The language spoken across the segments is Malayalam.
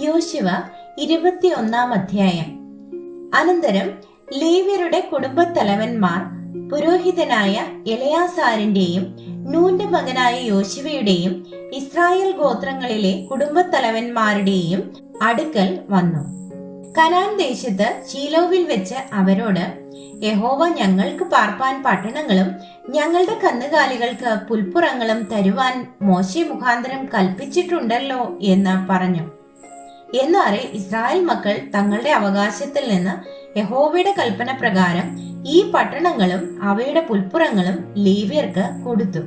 യോശുവ 21 അനന്തരം ലേവ്യരുടെ കുടുംബത്തലവന്മാർ പുരോഹിതനായ എലയാസാരിന്റെയും നൂന്റെ മകനായ യോശുവയുടെയും ഇസ്രായേൽ ഗോത്രങ്ങളിലെ കുടുംബത്തലവന്മാരുടെയും അടുക്കൽ വന്നു. കനാൻ ദേശത്ത് ശീലോവിൽ വെച്ച് അവരോട്, യഹോവ ഞങ്ങൾക്ക് പാർപ്പാൻ പട്ടണങ്ങളും ഞങ്ങളുടെ കന്നുകാലികൾക്ക് പുൽപ്പുറങ്ങളും തരുവാൻ മോശെ മുഖാന്തരം കൽപ്പിച്ചിട്ടുണ്ടല്ലോ എന്ന് പറഞ്ഞു. എന്നാറെ ഇസ്രായേൽ മക്കൾ തങ്ങളുടെ അവകാശത്തിൽ നിന്ന് യഹോവയുടെ കൽപ്പന പ്രകാരം ഈ പട്ടണങ്ങളും അവയുടെ പുൽപ്പുറങ്ങളും ലേവ്യർക്ക് കൊടുത്തു.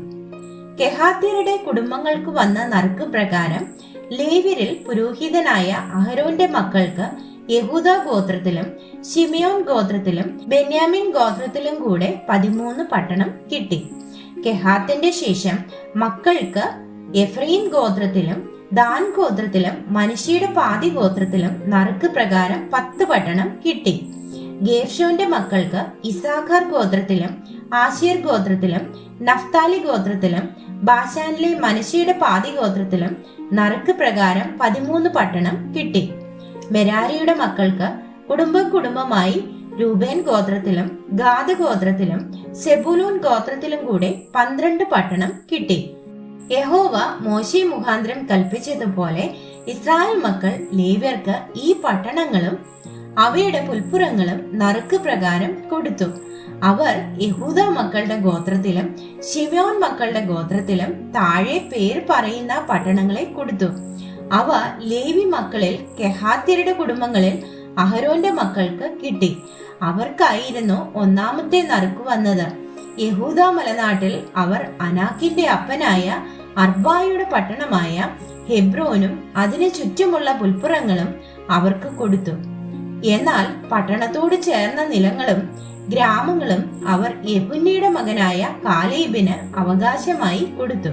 കെഹാത്യരുടെ കുടുംബങ്ങൾക്ക് വന്ന നറുക്ക് പ്രകാരം ലേവ്യരിൽ പുരോഹിതനായ അഹരോന്റെ മക്കൾക്ക് യഹൂദ ഗോത്രത്തിലും ശിമിയോൻ ഗോത്രത്തിലും ബെന്യാമിൻ ഗോത്രത്തിലും കൂടെ 13 പട്ടണം കിട്ടി. കെഹാത്തിന്റെ ശേഷം മക്കൾക്ക് എഫ്രയീം ഗോത്രത്തിലും ദാൻ ഗോത്രത്തിലും മനശ്ശെയുടെ പാതി ഗോത്രത്തിലും നറുക്ക് പ്രകാരം 10 പട്ടണം കിട്ടി. ഗേർശോന്റെ മക്കൾക്ക് ഇസ്സാഖാർ ഗോത്രത്തിലും ആശേർ ഗോത്രത്തിലും നഫ്താലി ഗോത്രത്തിലും ബാശാനിലെ മനശ്ശെയുടെ പാതി ഗോത്രത്തിലും നറുക്ക് പ്രകാരം 13 പട്ടണം കിട്ടി. മെരാരിയുടെ മക്കൾക്ക് കുടുംബമായി രൂബേൻ ഗോത്രത്തിലും ഗാദ് ഗോത്രത്തിലും സെബൂലൂൻ ഗോത്രത്തിലും കൂടെ 12 പട്ടണം കിട്ടി. യഹോവ മോശെ മുഖാന്തരം കൽപ്പിച്ചതുപോലെ ഇസ്രായേൽ മക്കൾ ലേവ്യർക്ക് ഈ പട്ടണങ്ങളും അവയുടെ പുൽപ്പുറങ്ങളും നറുക്ക് പ്രകാരം കൊടുത്തു. അവർ യഹൂദ മക്കളുടെ ഗോത്രത്തിലും ശിമയോൻ മക്കളുടെ ഗോത്രത്തിലും താഴെ പേർ പറയുന്ന പട്ടണങ്ങളെ കൊടുത്തു. അവ ലേവി മക്കളിൽ കെഹാത്യരുടെ കുടുംബങ്ങളിൽ അഹരോന്റെ മക്കൾക്ക് കിട്ടി. അവർക്കായിരുന്നു ഒന്നാമത്തെ നറുക്ക് വന്നത്. യഹൂദ മലനാട്ടിൽ അവർ അനാക്കിന്റെ അപ്പനായ അർബായുടെ പട്ടണമായ ഹെബ്രോനും അതിനു ചുറ്റുമുള്ള പുൽപ്പുറങ്ങളും അവർക്ക് കൊടുത്തു. എന്നാൽ പട്ടണത്തോട് ചേർന്ന നിലങ്ങളും ഗ്രാമങ്ങളും അവർ യെഫുന്നയുടെ മകനായ കാലേബിന് അവകാശമായി കൊടുത്തു.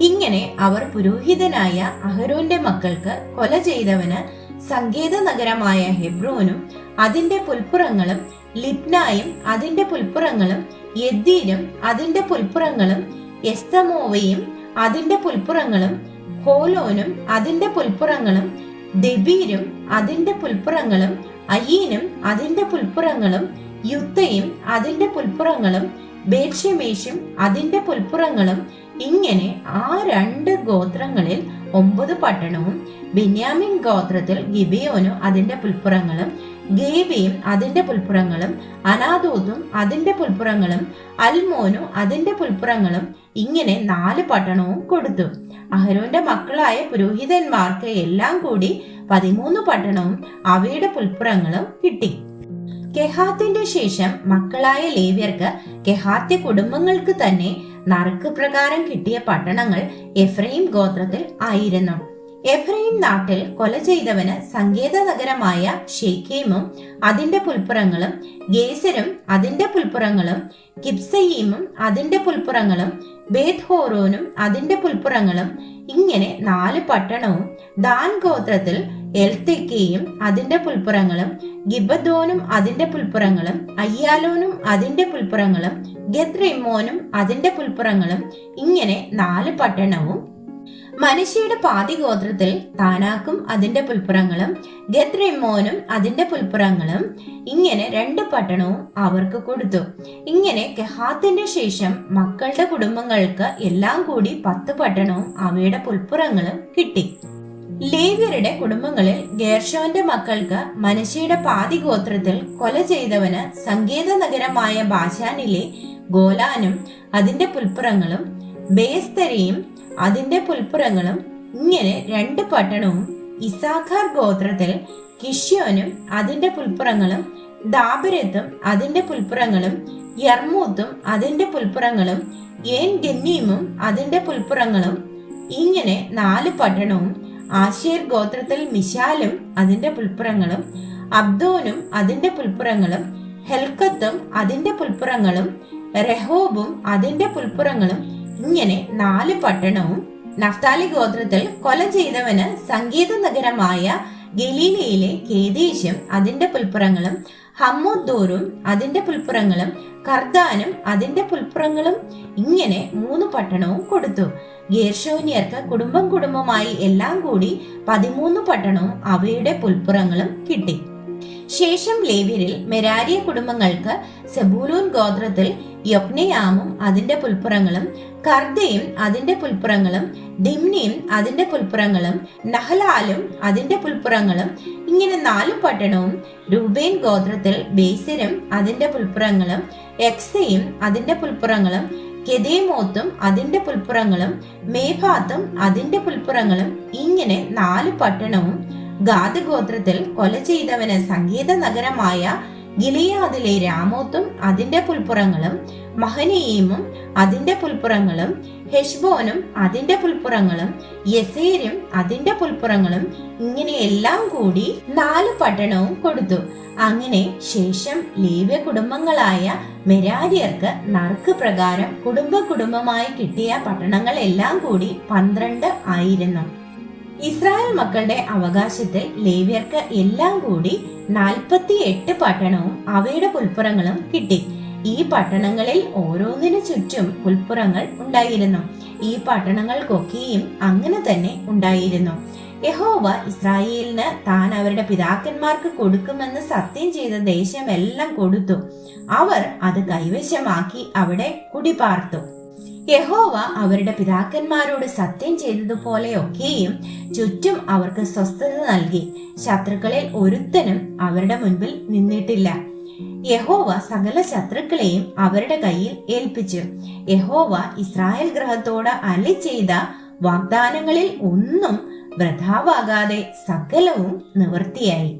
ഇങ്ങനെ അവർ പുരോഹിതനായ അഹരോന്റെ മക്കൾക്ക് കൊല ചെയ്തവന് സങ്കേത നഗരമായ ഹെബ്രോനും അതിന്റെ പുൽപ്പുറങ്ങളും ലിബ്നായും അതിന്റെ പുൽപ്പുറങ്ങളും യദ്ദീനും അതിന്റെ പുൽപ്പുറങ്ങളും എസ്തമോവയും അതിന്റെ പുൽപ്പുറങ്ങളും ഹോലോനും അതിന്റെ പുൽപ്പുറങ്ങളും ദെബീരും അതിന്റെ പുൽപ്പുറങ്ങളും അയീനും അതിന്റെ പുൽപ്പുറങ്ങളും യുത്തയും അതിന്റെ പുൽപ്പുറങ്ങളും ബേത്ഷെമേശും അതിന്റെ പുൽപ്പുറങ്ങളും ഇങ്ങനെ ആ 2 ഗോത്രങ്ങളിൽ 9 പട്ടണവും ബെന്യാമിൻ ഗോത്രത്തിൽ ഗിബെയോനും അതിന്റെ പുൽപ്പുറങ്ങളും ഗേബയും അതിന്റെ പുൽപ്പുറങ്ങളും അനാദോത്തും അതിന്റെ പുൽപ്പുറങ്ങളും അൽമോനും അതിന്റെ പുൽപ്പുറങ്ങളും ഇങ്ങനെ 4 പട്ടണവും കൊടുത്തു. അഹരോന്റെ മക്കളായ പുരോഹിതന്മാർക്ക് എല്ലാം കൂടി 13 പട്ടണവും അവയുടെ പുൽപ്പുറങ്ങളും കിട്ടി. കെഹാത്തിന്റെ ശേഷം മക്കളായ ലേവ്യർക്ക് കെഹാത്യ കുടുംബങ്ങൾക്ക് തന്നെ നറുക്ക് പ്രകാരം കിട്ടിയ പട്ടണങ്ങൾ എഫ്രയീം ഗോത്രത്തിൽ ആയിരുന്നു. എഫ്രയീം നാട്ടിൽ കൊല ചെയ്തവന് സങ്കേത നഗരമായ ഷെഖേമും അതിന്റെ പുൽപ്പുറങ്ങളും ഗേസരും അതിന്റെ പുൽപ്പുറങ്ങളും കിബ്സയീമും അതിന്റെ പുൽപ്പുറങ്ങളും ബേത്ത്ഹോരോനും അതിന്റെ പുൽപ്പുറങ്ങളും ഇങ്ങനെ 4 പട്ടണവും ദാൻ ഗോത്രത്തിൽ എൽതെക്കയും അതിന്റെ പുൽപ്പുറങ്ങളും ഗിബദോനും അതിന്റെ പുൽപ്പുറങ്ങളും അയ്യാലോനും അതിന്റെ പുൽപ്പുറങ്ങളും ഗത്രിമ്മോനും അതിന്റെ പുൽപ്പുറങ്ങളും ഇങ്ങനെ 4 പട്ടണവും മനശ്ശെയുടെ പാതി ഗോത്രത്തിൽ താനാക്കും അതിന്റെ പുൽപ്പുറങ്ങളും ഗത്രിമ്മോനും അതിന്റെ പുൽപ്പുറങ്ങളും ഇങ്ങനെ 2 പട്ടണവും അവർക്ക് കൊടുത്തു. ഇങ്ങനെ കെഹാത്തിന്റെ ശേഷം മക്കളുടെ കുടുംബങ്ങൾക്ക് എല്ലാം കൂടി 10 പട്ടണവും അവയുടെ പുൽപ്പുറങ്ങളും കിട്ടി. ലേവ്യരുടെ കുടുംബങ്ങളിൽ ഗേർശോന്റെ മക്കൾക്ക് മനശ്ശെയുടെ പാതി ഗോത്രത്തിൽ കൊല ചെയ്തവന് സങ്കേത നഗരമായ ബാശാനിലെ ഗോലാനും അതിന്റെ പുൽപ്പുറങ്ങളും ബേസ്തരയും അതിന്റെ പുൽപ്പുറങ്ങളും ഇങ്ങനെ 2 പട്ടണവും ഇസ്സാഖാർ ഗോത്രത്തിൽ കിഷ്യോനും അതിന്റെ പുൽപ്പുറങ്ങളും ദാബരത്തും അതിന്റെ പുൽപ്പുറങ്ങളും യർമൂത്തും അതിന്റെ പുൽപ്പുറങ്ങളും ഏൻ ഗന്നീമും അതിന്റെ പുൽപ്പുറങ്ങളും ഇങ്ങനെ 4 പട്ടണവും ആശേർ ഗോത്രത്തിൽ മിശാലും അതിന്റെ പുൽപ്പുറങ്ങളും അബ്ദോനും അതിന്റെ പുൽപ്പുറങ്ങളും ഹെൽക്കത്തും അതിന്റെ പുൽപ്പുറങ്ങളും രഹോബും അതിന്റെ പുൽപ്പുറങ്ങളും ഇങ്ങനെ 4 പട്ടണവും നഫ്താലി ഗോത്രത്തിൽ കൊല ചെയ്തവന് സങ്കേത നഗരമായ ഗലീലയിലെ കേദേശും അതിന്റെ പുൽപ്പുറങ്ങളും, ഹമ്മോദ്ദോറും അതിന്റെ പുൽപ്പുറങ്ങളും, കർദാനും അതിന്റെ പുൽപ്പുറങ്ങളും, ഇങ്ങനെ 3 പട്ടണവും കൊടുത്തു. ഗേർശോന്യർക്ക് കുടുംബം കുടുംബമായി എല്ലാം കൂടി 13 പട്ടണവും അവയുടെ പുൽപ്പുറങ്ങളും കിട്ടി. ശേഷം ലേവ്യരിൽ മെരാരിയ കുടുംബങ്ങൾക്ക് സെബൂലൂൻ ഗോത്രത്തിൽ യൊക്നെയാമും അതിന്റെ പുൽപ്പുറങ്ങളും, കർദയും അതിന്റെ പുൽപ്പുറങ്ങളും, ദിമ്നിയും അതിന്റെ പുൽപ്പുറങ്ങളും, നഹലാലും അതിന്റെ പുൽപ്പുറങ്ങളും, ഇങ്ങനെ 4 പട്ടണവും. രൂബേൻ ഗോത്രത്തിൽ ബേസിരും അതിന്റെ പുൽപ്പുറങ്ങളും, എക്സയും അതിന്റെ പുൽപ്പുറങ്ങളും, കെദേമോത്തും അതിന്റെ പുൽപ്പുറങ്ങളും, മേഫാത്തും അതിന്റെ പുൽപ്പുറങ്ങളും, ഇങ്ങനെ 4 പട്ടണവും. ഗാദ് ഗോത്രത്തിൽ കൊല ചെയ്തവന് സംഗീത നഗരമായ ഗിലെയാദിലെ രാമോത്തും അതിന്റെ പുൽപ്പുറങ്ങളും, മഹനയീമും അതിന്റെ പുൽപ്പുറങ്ങളും, ഹെശ്ബോനും അതിന്റെ പുൽപ്പുറങ്ങളും, യെസേരും അതിന്റെ പുൽപ്പുറങ്ങളും, ഇങ്ങനെ എല്ലാം കൂടി 4 പട്ടണവും കൊടുത്തു. അങ്ങനെ ശേഷം ലേവ്യ കുടുംബങ്ങളായ മെരാര്യർക്ക് നറുക്ക് പ്രകാരം കുടുംബമായി കിട്ടിയ പട്ടണങ്ങൾ എല്ലാം കൂടി 12 ആയിരുന്നു. ഇസ്രായേൽ മക്കളുടെ അവകാശത്തിൽ ലേവ്യർക്ക് എല്ലാം കൂടി 48 പട്ടണവും അവയുടെ പുൽപ്പുറങ്ങളും കിട്ടി. ഈ പട്ടണങ്ങളിൽ ഓരോന്നിനു ചുറ്റും പുൽപ്പുറങ്ങൾ ഉണ്ടായിരുന്നു. ഈ പട്ടണങ്ങൾക്കൊക്കെയും അങ്ങനെ തന്നെ ഉണ്ടായിരുന്നു. യഹോവ ഇസ്രായേലിന് താൻ അവരുടെ പിതാക്കന്മാർക്ക് കൊടുക്കുമെന്ന് സത്യം ചെയ്ത ദേശമെല്ലാം കൊടുത്തു. അവർ അത് കൈവശമാക്കി അവിടെ കുടിപാർത്തു. യഹോവ അവരുടെ പിതാക്കന്മാരോട് സത്യം ചെയ്തതുപോലെയൊക്കെയും ചുറ്റും അവർക്ക് സ്വസ്ഥത നൽകി. ശത്രുക്കളിൽ ഒരുത്തനും അവരുടെ മുൻപിൽ നിന്നിട്ടില്ല. യഹോവ സകല ശത്രുക്കളെയും അവരുടെ കയ്യിൽ ഏൽപ്പിച്ചു. യഹോവ ഇസ്രായേൽ ഗൃഹത്തോട് അരുളി ചെയ്ത വാഗ്ദാനങ്ങളിൽ ഒന്നും വൃഥാവാകാതെ സകലവും നിവൃത്തിയായി.